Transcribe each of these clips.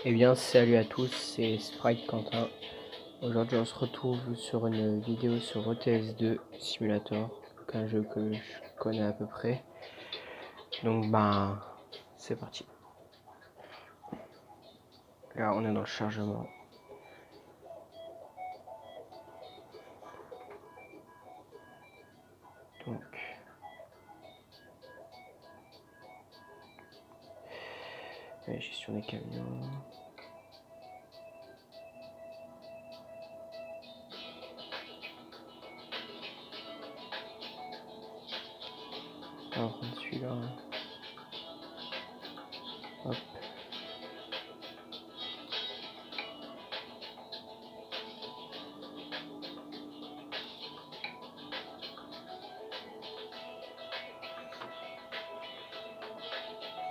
Eh bien salut à tous, c'est Sprite Quentin. Aujourd'hui on se retrouve sur une vidéo sur ETS2 Simulator, un jeu que je connais à peu près. Donc c'est parti. Là on est dans le chargement. Donc la gestion des camions. On va prendre celui-là. Hop.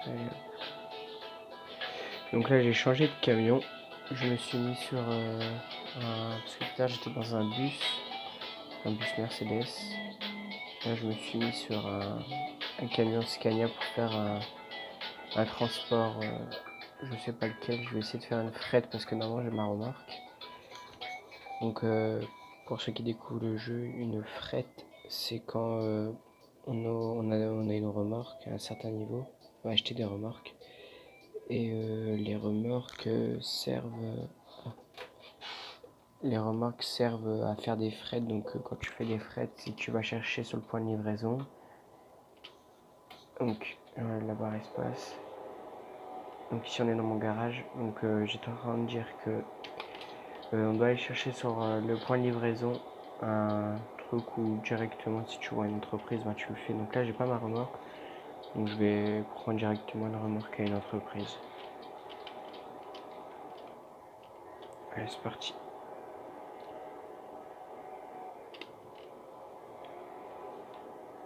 Allez, hop. Donc là j'ai changé de camion. Je me suis mis sur parce que tout à l'heure j'étais dans un bus Mercedes. Là je me suis mis sur un camion Scania pour faire un transport, je sais pas lequel. Je vais essayer de faire une fret parce que normalement j'ai ma remorque. Donc pour ceux qui découvrent le jeu, une fret c'est quand on a une remorque à un certain niveau, on va acheter des remorques et les remorques servent à faire des frets. Donc quand tu fais des frets, si tu vas chercher sur le point de livraison, donc la barre espace. Donc ici on est dans mon garage, donc j'étais en train de dire que on doit aller chercher sur le point de livraison un truc où directement si tu vois une entreprise, tu le fais. Donc là j'ai pas ma remorque, donc je vais prendre directement la remorque à une entreprise. Allez c'est parti.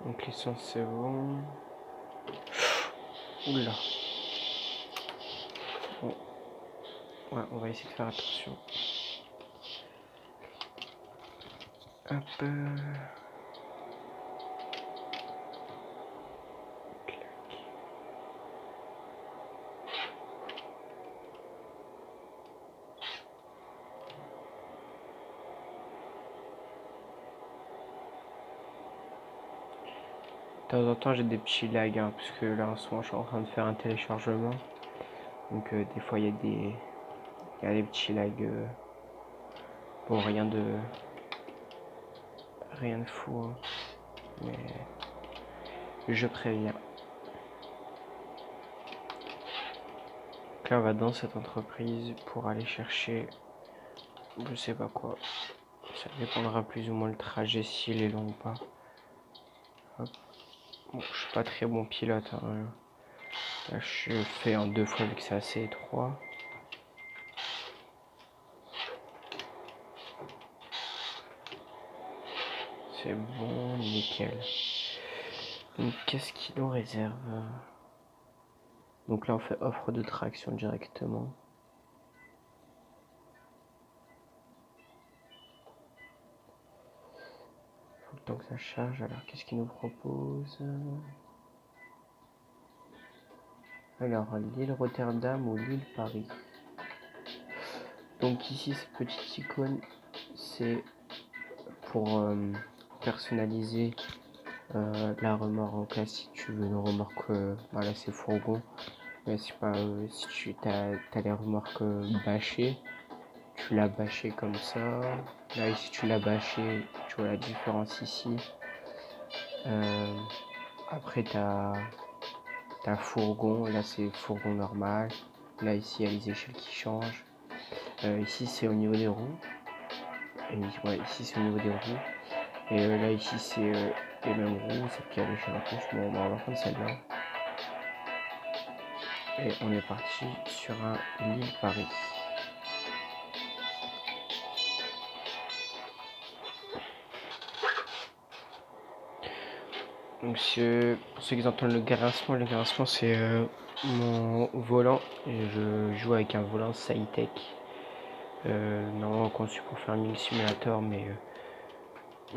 Donc l'essence c'est bon. Oula. Bon. Ouais, on va essayer de faire attention. Hop. De temps en temps j'ai des petits lags, parce que là en ce moment je suis en train de faire un téléchargement. Donc des fois il y a des petits lags. Bon, rien de fou, mais je préviens. Donc là on va dans cette entreprise pour aller chercher je sais pas quoi. Ça dépendra plus ou moins le trajet, s'il est long ou pas. Hop. Bon, je suis pas très bon pilote, Là je fais en 2 fois vu que c'est assez étroit. C'est bon, nickel. Donc qu'est-ce qu'il nous réserve? Donc là on fait offre de traction directement. Faut le temps que ça charge. Alors qu'est-ce qu'il nous propose? Alors l'île Rotterdam ou l'île Paris. Donc ici cette petite icône c'est pour personnaliser la remorque. Donc là si tu veux une remorque, voilà c'est fourgon. Mais c'est pas si tu as les remorques bâchées, tu l'as bâché comme ça. Là ici tu l'as bâché, tu vois la différence ici. Après t'as fourgon, là c'est fourgon normal. Là ici il y a les échelles qui changent. Ici c'est au niveau des roues. Et ouais, ici c'est au niveau des roues. Et là ici c'est les mêmes roues, sauf qu'il y a l'échelle en plus. Bon on va prendre celle-là. Et on est parti sur un Lille Paris. Donc pour ceux qui entendent le grincement c'est mon volant. Et je joue avec un volant Cytec. Normalement conçu pour faire un mini simulator, mais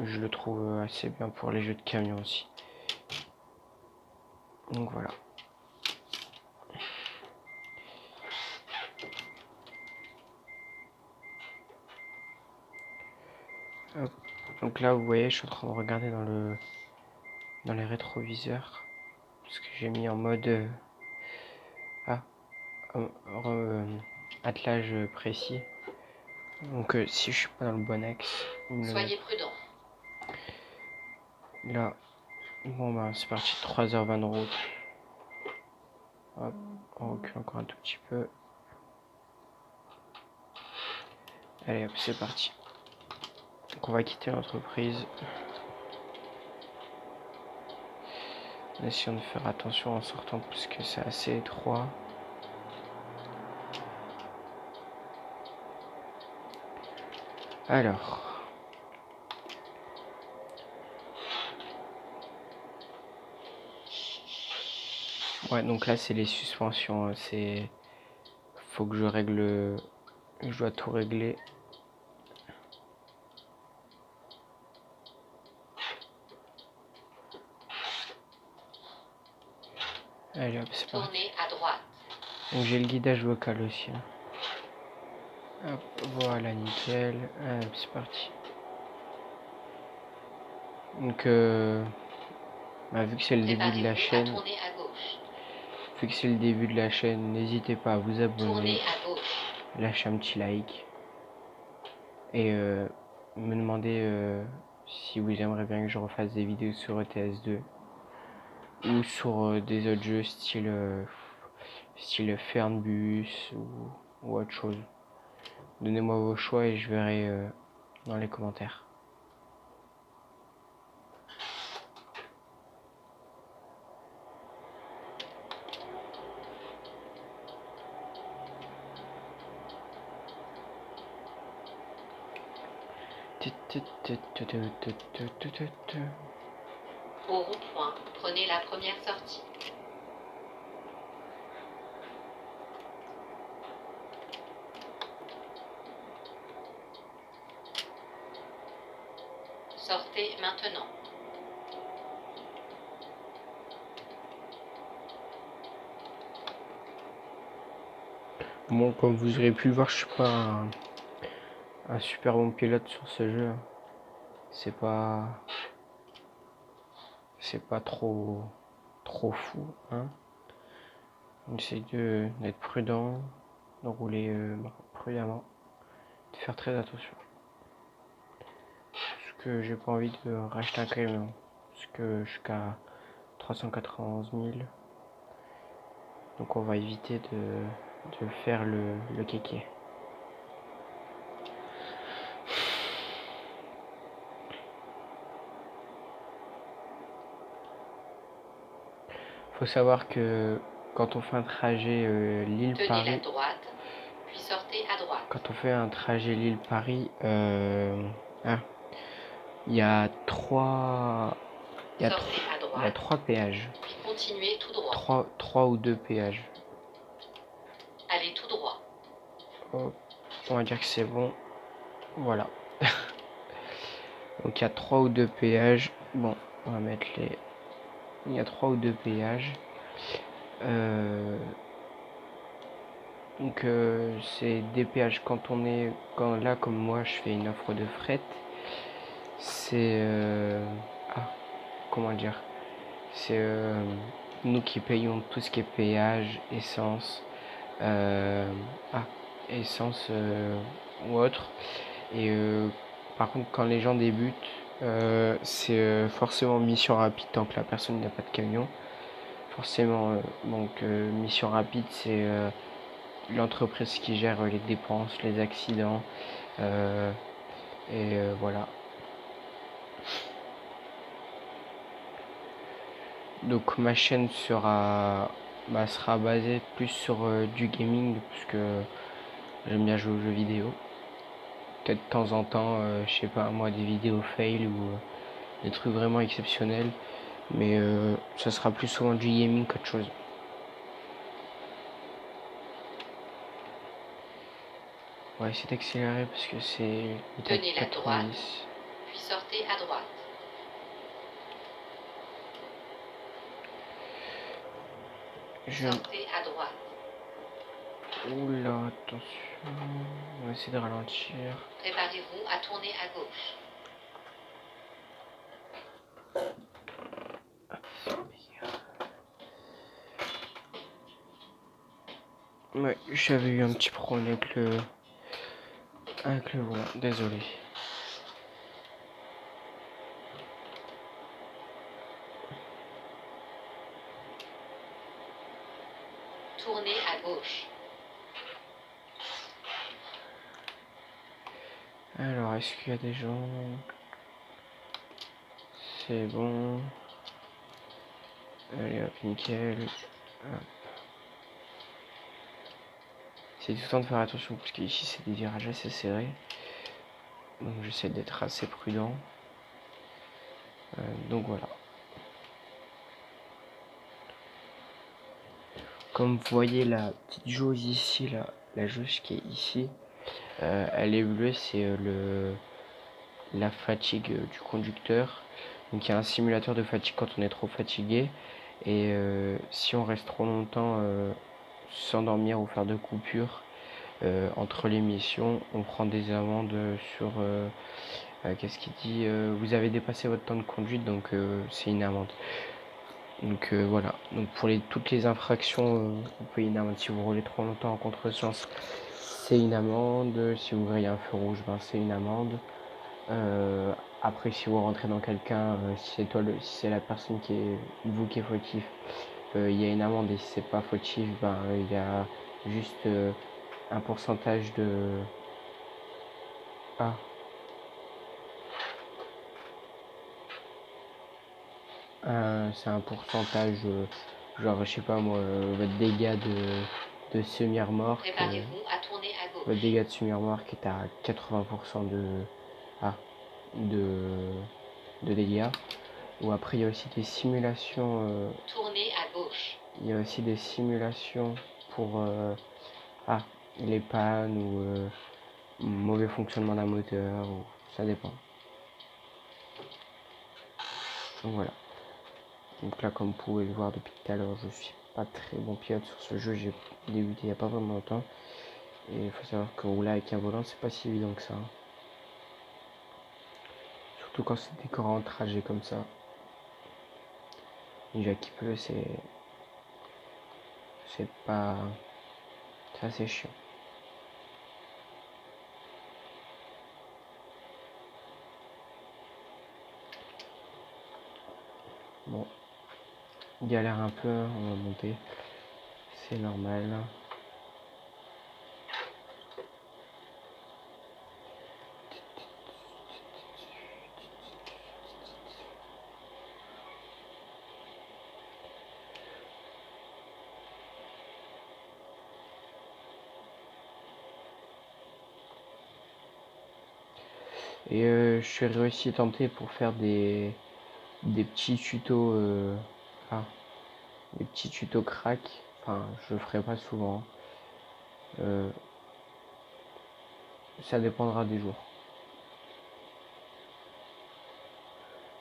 je le trouve assez bien pour les jeux de camion aussi. Donc voilà. Hop. Donc là, vous voyez, je suis en train de regarder dans les rétroviseurs. Parce que j'ai mis en mode attelage précis. Donc si je suis pas dans le bon axe, soyez prudent. Là, bon bah c'est parti, 3h20 de route. Hop, on recule encore un tout petit peu. Allez hop, c'est parti. Donc on va quitter l'entreprise. En essayant de faire attention en sortant parce que c'est assez étroit. Alors. Ouais, donc là c'est les suspensions. C'est. Faut que je règle. Je dois tout régler. Allez hop, c'est parti. Tournez à droite. Donc j'ai le guidage vocal aussi. Hop, voilà, nickel. Allez, hop, c'est parti. Donc bah, vu que c'est le début de la chaîne, n'hésitez pas à vous abonner, lâcher un petit like et me demander si vous aimeriez bien que je refasse des vidéos sur ETS2 ou sur des autres jeux style Fernbus ou autre chose. Donnez-moi vos choix et je verrai dans les commentaires. Au rond-point, prenez la première sortie. Sortez maintenant. Bon, comme vous aurez pu le voir, je suis pas un super bon pilote sur ce jeu. C'est pas trop fou, hein. On essaye d'être prudent, de rouler prudemment, de faire très attention. Parce que j'ai pas envie de racheter un camion, parce que je suis qu'à 391 000. Donc on va éviter de faire le kéké. Faut savoir que quand on fait un trajet Lille-Paris, tenez la droite, puis sortez à droite. Quand on fait un trajet Lille-Paris, il y a trois péages. Puis continuez tout droit. Trois ou deux péages. Allez tout droit. Oh, on va dire que c'est bon. Voilà. Donc il y a 3 ou 2 péages. Bon, on va mettre les. Il y a 3 ou 2 péages. Donc c'est des péages quand là comme moi je fais une offre de fret. C'est comment dire, c'est nous qui payons tout ce qui est péage, essence, essence ou autre. Et par contre, quand les gens débutent, c'est forcément mission rapide tant que la personne n'a pas de camion. Forcément, donc mission rapide, c'est l'entreprise qui gère les dépenses, les accidents, et voilà. Donc ma chaîne sera basée plus sur du gaming parce que j'aime bien jouer aux jeux vidéo. Peut-être de temps en temps, je sais pas moi, des vidéos fail ou des trucs vraiment exceptionnels. Mais ça sera plus souvent du gaming qu'autre chose. On va essayer d'accélérer parce que c'est tenez la droite, puis sortez à droite. Sortez à droite. Oula, attention. On va essayer de ralentir. Préparez-vous à tourner à gauche. Ouais, j'avais eu un petit problème avec le volant, désolé. Tournez à gauche. Alors, est-ce qu'il y a des gens? C'est bon. Allez hop, nickel. Hop. C'est tout le temps de faire attention parce qu'ici c'est des virages assez serrés. Donc j'essaie d'être assez prudent. Donc voilà. Comme vous voyez la petite jauge ici, là, la jauge qui est ici, elle est bleue, c'est la fatigue du conducteur. Donc il y a un simulateur de fatigue quand on est trop fatigué. Et si on reste trop longtemps sans dormir ou faire de coupures entre les missions, on prend des amendes sur... qu'est-ce qu'il dit vous avez dépassé votre temps de conduite, donc c'est une amende. Donc voilà, donc pour toutes les infractions, vous payez une amende. Si vous roulez trop longtemps en contresens, c'est une amende. Si vous grillez un feu rouge, ben, c'est une amende. Après, si vous rentrez dans quelqu'un, si c'est la personne qui est vous qui est fautif, il y a une amende. Et si c'est pas fautif, ben il y a juste un pourcentage de... Ah, c'est un pourcentage, genre, je sais pas moi, votre dégât de semi-remorque. Préparez-vous à tourner à gauche. Votre dégât de semi-remorque est à 80% de dégâts. Ou après, il y a aussi des simulations. Tournez à gauche. Il y a aussi des simulations pour les pannes ou mauvais fonctionnement d'un moteur, ou ça dépend. Donc voilà. Donc là, comme vous pouvez le voir depuis tout à l'heure, je suis pas très bon pilote sur ce jeu. J'ai débuté il n'y a pas vraiment longtemps. Et il faut savoir que rouler avec un volant, c'est pas si évident que ça. Surtout quand c'est des grands trajets comme ça. Déjà qu'il pleut, c'est pas... C'est assez chiant. Bon. Galère un peu, on va monter. C'est normal. Et je suis réussi tenté pour faire des petits tutos des petits tutos crack. Enfin, je le ferai pas souvent. Ça dépendra des jours.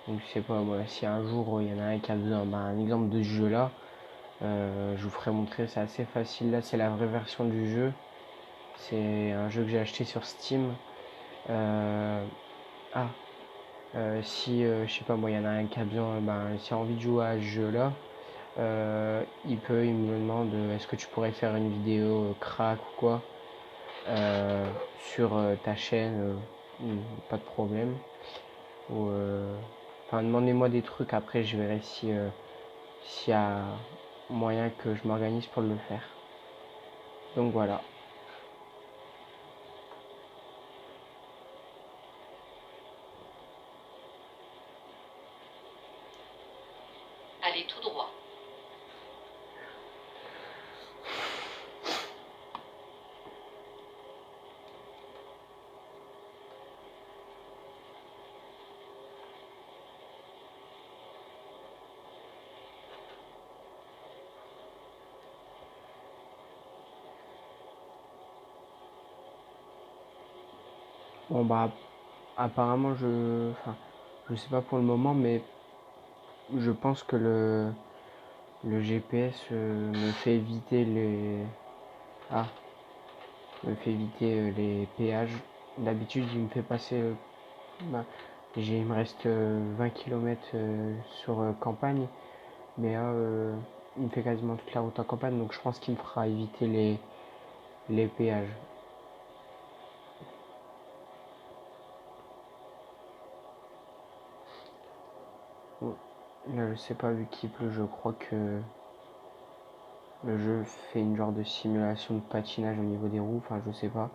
Donc je sais pas moi, si un jour il y en a un qui a besoin, un exemple de ce jeu là, je vous ferai montrer, c'est assez facile. Là c'est la vraie version du jeu. C'est un jeu que j'ai acheté sur Steam. Si je sais pas moi, il y en a un qui a besoin, s'il a envie de jouer à ce jeu là, il me demande est-ce que tu pourrais faire une vidéo crack ou quoi sur ta chaîne, pas de problème. Ou demandez-moi des trucs, après je verrai s'il y a moyen que je m'organise pour le faire. Donc voilà. Allez tout droit. Bon apparemment je sais pas pour le moment, mais je pense que le GPS me fait éviter les péages. D'habitude il me fait passer il me reste 20 km sur campagne, mais il me fait quasiment toute la route en campagne, donc je pense qu'il me fera éviter les péages. Bon, là je sais pas, vu qu'il pleut, je crois que le jeu fait une genre de simulation de patinage au niveau des roues, enfin je sais pas.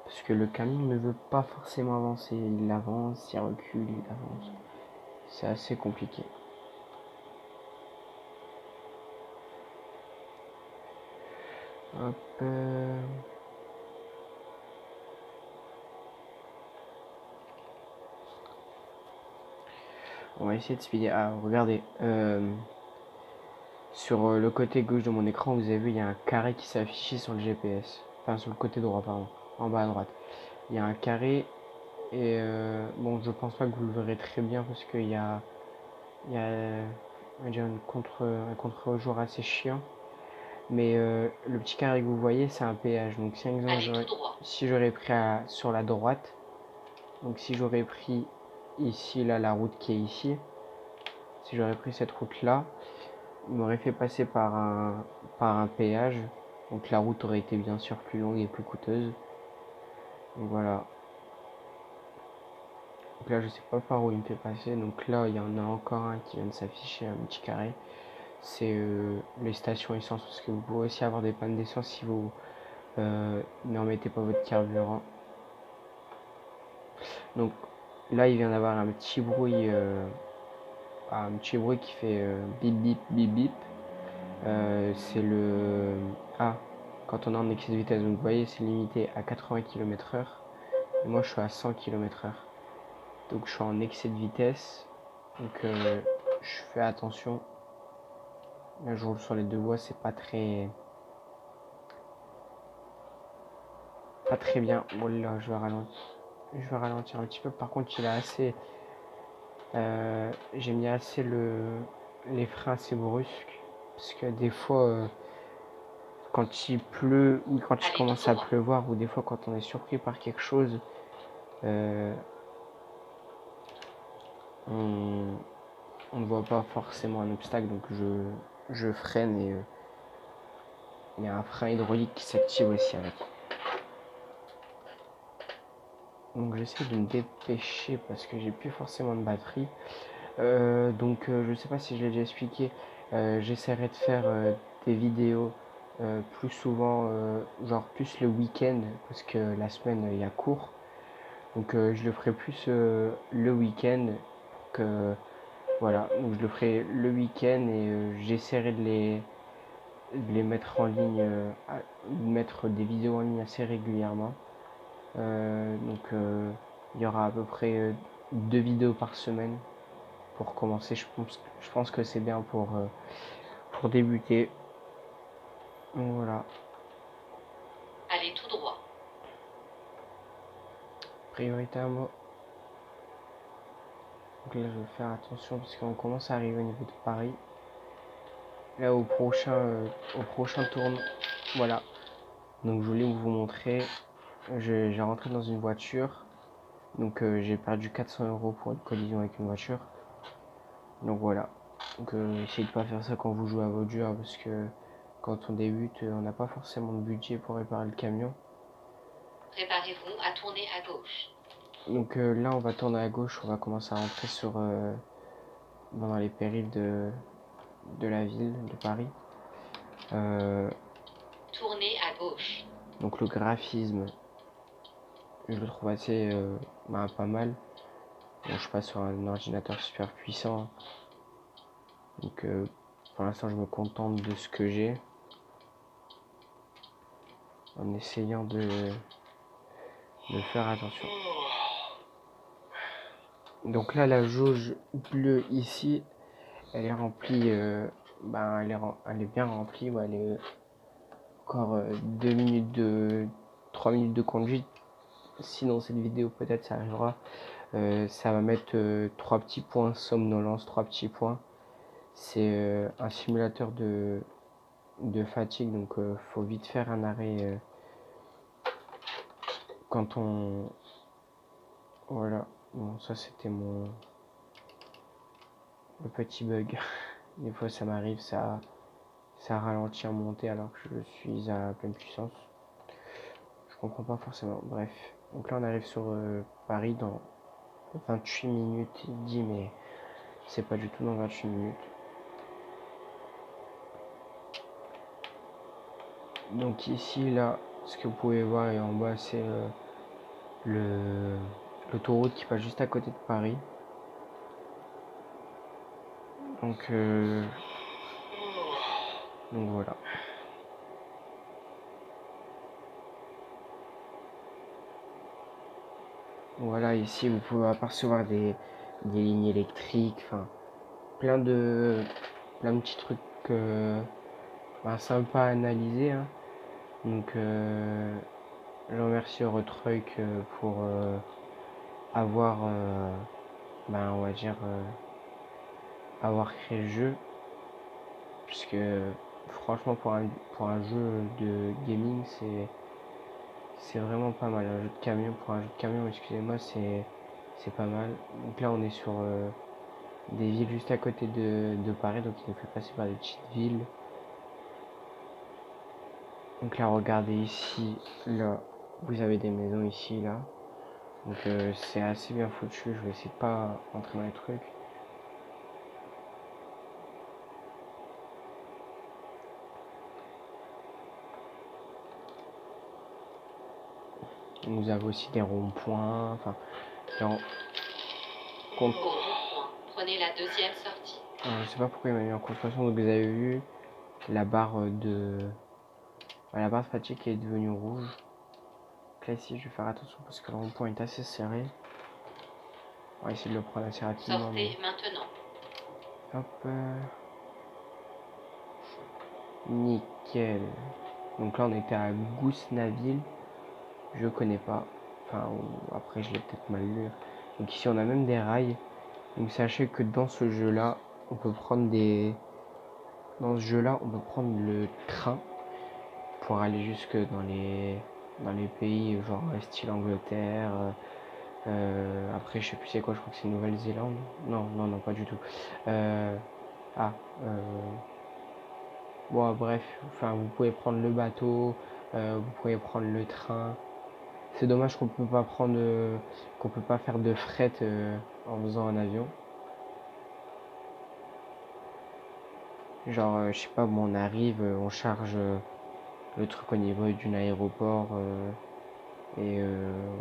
Parce que le camion ne veut pas forcément avancer, il avance, il recule, il avance. C'est assez compliqué. Hop. On va essayer de speeder. Ah, regardez. Sur le côté gauche de mon écran, vous avez vu, il y a un carré qui s'est affiché sur le GPS. Enfin, sur le côté droit, pardon. En bas à droite. Il y a un carré. Et bon, je pense pas que vous le verrez très bien parce qu'il y a un contre-jour assez chiant. Mais le petit carré que vous voyez, c'est un péage. Donc, si j'aurais pris sur la droite, donc si j'aurais pris ici, là, la route qui est ici, si j'aurais pris cette route-là, il m'aurait fait passer par un péage. Donc la route aurait été bien sûr plus longue et plus coûteuse. Donc voilà. Donc là, je sais pas par où il me fait passer. Donc là, il y en a encore un qui vient de s'afficher, un petit carré. C'est les stations essence. Parce que vous pouvez aussi avoir des pannes d'essence si vous ne remettez pas votre carburant. Donc là, il vient d'avoir un petit bruit qui fait bip bip bip bip. C'est le quand on est en excès de vitesse. Donc vous voyez, c'est limité à 80 km/h. Et moi, je suis à 100 km/h. Donc je suis en excès de vitesse. Donc je fais attention. Là, je roule sur les deux voies, c'est pas très bien. Bon là, je vais ralentir un petit peu. Par contre, il est assez j'ai mis assez les freins assez brusques parce que des fois quand il pleut ou quand il commence à pleuvoir ou des fois quand on est surpris par quelque chose, on ne voit pas forcément un obstacle, donc je freine et il y a un frein hydraulique qui s'active aussi avec. Donc j'essaie de me dépêcher parce que j'ai plus forcément de batterie. Donc je sais pas si je l'ai déjà expliqué, j'essaierai de faire des vidéos plus souvent, genre plus le week-end, parce que la semaine il y a cours. Donc je le ferai plus le week-end pour que voilà, donc je le ferai le week-end et j'essaierai de les mettre en ligne, de mettre des vidéos en ligne assez régulièrement. Donc il y aura à peu près 2 vidéos par semaine pour commencer. Je pense que c'est bien pour débuter. Donc voilà. Allez tout droit. Priorité à moi. Donc là, je vais faire attention parce qu'on commence à arriver au niveau de Paris. Là, au prochain tournant. Voilà. Donc je voulais vous montrer. J'ai rentré dans une voiture. Donc j'ai perdu 400 € pour une collision avec une voiture. Donc voilà. Donc essayez de pas faire ça quand vous jouez à votre jeu, hein, parce que quand on débute, on n'a pas forcément de budget pour réparer le camion. Préparez-vous à tourner à gauche. Donc là, on va tourner à gauche, on va commencer à rentrer dans les périphes de la ville de Paris. Tournez à gauche. Donc le graphisme, je le trouve assez pas mal. Bon, je passe sur un ordinateur super puissant. Donc pour l'instant, je me contente de ce que j'ai. En essayant de faire attention. Donc là, la jauge bleue ici, elle est remplie, elle est bien remplie. Ouais, elle est encore 3 minutes de conduite. Sinon, cette vidéo, peut-être, ça arrivera. Ça va mettre 3 petits points, somnolence, 3 petits points. C'est un simulateur de fatigue, donc faut vite faire un arrêt quand on... Voilà, bon, ça c'était le petit bug. Des fois ça m'arrive, ça ralentit en montée alors que je suis à pleine puissance. comprends pas forcément. Bref, donc là on arrive sur Paris dans 28 minutes 10, mais c'est pas du tout dans 28 minutes. Donc ici, là, ce que vous pouvez voir et en bas, c'est l'autoroute qui passe juste à côté de Paris. Donc voilà. Voilà, ici vous pouvez apercevoir des lignes électriques, enfin plein de petits trucs sympas à analyser, hein. Donc je remercie Eurotruck pour avoir on va dire avoir créé le jeu, puisque franchement pour un jeu de gaming c'est vraiment pas mal. Un jeu de camion, pour un jeu de camion, excusez-moi, c'est pas mal. Donc là on est sur des villes juste à côté de Paris, donc il nous fait passer par des petites villes. Donc là regardez ici, là vous avez des maisons ici, là. Donc c'est assez bien foutu, je vais essayer de pas rentrer dans les trucs. Vous avez aussi des ronds-points, enfin Au rond-point, prenez la deuxième sortie. je sais pas pourquoi il m'a mis en contrefaçon, donc vous avez vu la barre la barre de fatigue qui est devenue rouge. Donc là ici je vais faire attention parce que le rond-point est assez serré. On va essayer de le prendre assez rapidement. Sortez maintenant. Hop. Nickel. Donc là on était à Gousnaville. Je connais pas. Enfin après je l'ai peut-être mal lu. Donc ici on a même des rails. Donc sachez que dans ce jeu là on peut prendre dans ce jeu là on peut prendre le train pour aller jusque dans les pays genre style Angleterre. Après je sais plus c'est quoi, je crois que c'est Nouvelle-Zélande. Non pas du tout. Bon bref, enfin vous pouvez prendre le bateau, vous pouvez prendre le train. C'est dommage qu'on peut pas qu'on peut pas faire de fret en faisant un avion. Genre je sais pas, bon, on arrive, on charge le truc au niveau d'un aéroport et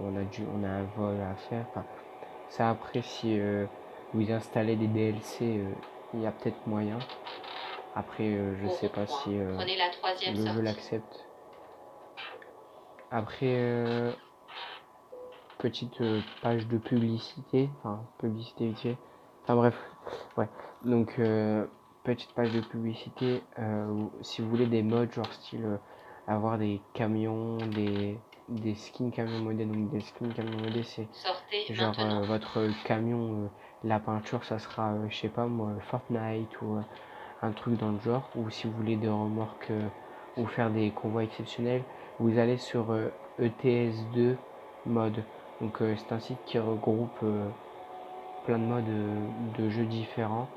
on a un vol à faire. Enfin, ça après si vous installez des DLC, il y a peut-être moyen. Après je sais pas si prenez la troisième le jeu sortie. l'accepte. Après petite page de publicité, enfin publicité vite fait. Enfin bref, ouais. Donc petite page de publicité. Si vous voulez des modes genre style avoir des camions, des skins camions modés. Donc des skins camions modés, c'est genre votre camion, la peinture, ça sera je sais pas moi Fortnite ou un truc dans le genre. Ou si vous voulez des remorques ou faire des convois exceptionnels, vous allez sur ETS2 mode. Donc c'est un site qui regroupe plein de modes de jeux différents.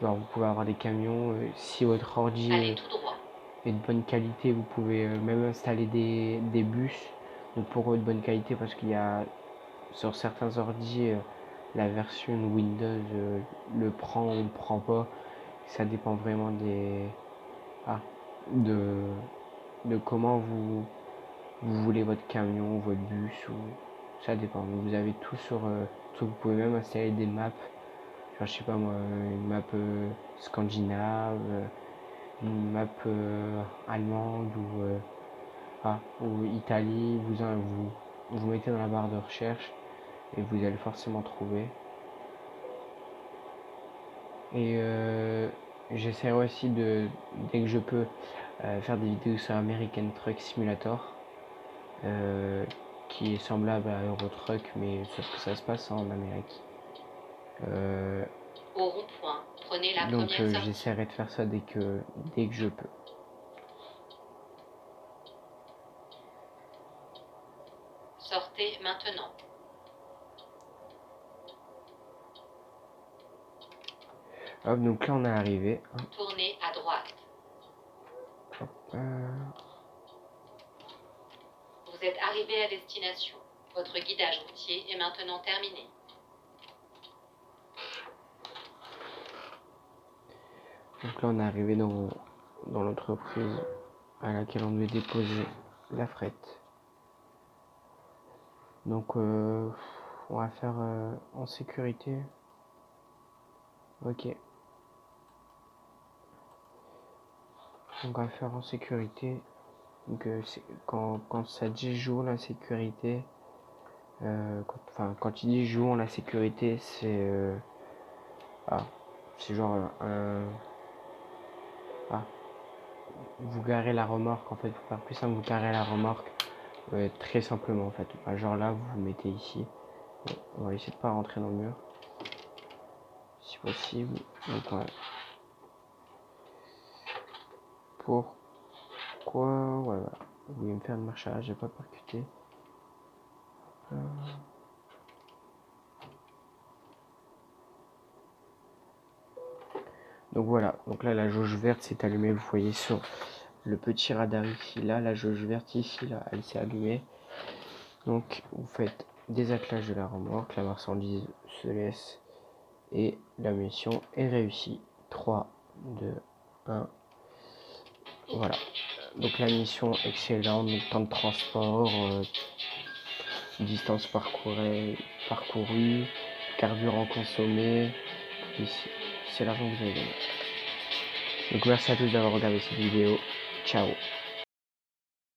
Genre vous pouvez avoir des camions, si votre ordi est de bonne qualité, vous pouvez même installer des bus. Donc pour eux de bonne qualité parce qu'il y a sur certains ordi la version Windows le prend ou ne prend pas. Ça dépend vraiment de comment vous voulez votre camion, votre bus, ou ça dépend. Vous avez tout sur vous pouvez même installer des maps, genre je sais pas moi, une map scandinave, une map allemande ou Italie. Vous mettez dans la barre de recherche et vous allez forcément trouver. Et j'essaierai aussi dès que je peux faire des vidéos sur American Truck Simulator, qui est semblable à Eurotruck, mais sauf que ça se passe en Amérique. Au rond-point, prenez la Donc première sortie. j'essaierai de faire ça dès que je peux. Sortez maintenant. Hop, donc là on est arrivé. Tournez à droite. Hop, Vous Vous êtes arrivé à destination. Votre guidage routier est maintenant terminé. Donc là, on est arrivé dans l'entreprise à laquelle on devait déposer la fret. Donc, on va faire en sécurité. Ok. Donc, on va faire en sécurité. Donc, quand ça dit joue la sécurité, quand il dit joue la sécurité, c'est c'est genre vous garez la remorque en fait, pour faire plus simple, vous garez la remorque très simplement en fait. Genre là, vous vous mettez ici. Bon, on va essayer de pas rentrer dans le mur, si possible. Donc voilà. Pourquoi voilà. Vous voulez me faire une marchage, j'ai pas percuté. Donc voilà, donc là la jauge verte s'est allumée, vous voyez sur le petit radar ici, là, la jauge verte ici, là, elle s'est allumée. Donc vous faites désattelage de la remorque, la marchandise se laisse et la mission est réussie. 3, 2, 1. Voilà. Donc la mission excellente, donc temps de transport, distance parcourue, carburant consommé, ici, c'est l'argent que vous avez gagné. Donc merci à tous d'avoir regardé cette vidéo. Ciao.